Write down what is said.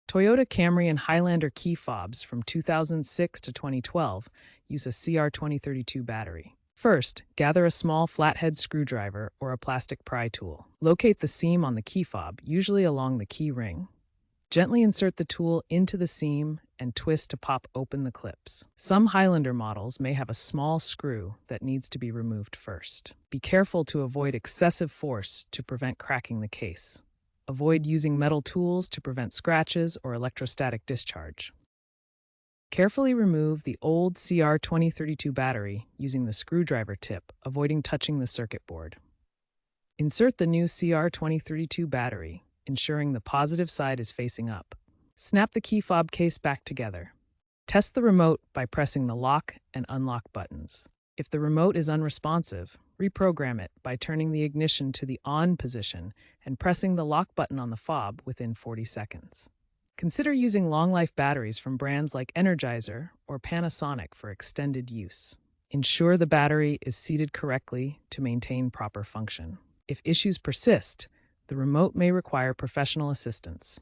Toyota Camry and Highlander key fobs from 2006 to 2012 use a CR2032 battery. First, gather a small flathead screwdriver or a plastic pry tool. Locate the seam on the key fob, usually along the key ring. Gently insert the tool into the seam and twist to pop open the clips. Some Highlander models may have a small screw that needs to be removed first. Be careful to avoid excessive force to prevent cracking the case. Avoid using metal tools to prevent scratches or electrostatic discharge. Carefully remove the old CR2032 battery using the screwdriver tip, avoiding touching the circuit board. Insert the new CR2032 battery, ensuring the positive side is facing up. Snap the key fob case back together. Test the remote by pressing the lock and unlock buttons. If the remote is unresponsive, reprogram it by turning the ignition to the on position and pressing the lock button on the fob within 40 seconds. Consider using long-life batteries from brands like Energizer or Panasonic for extended use. Ensure the battery is seated correctly to maintain proper function. If issues persist, the remote may require professional assistance.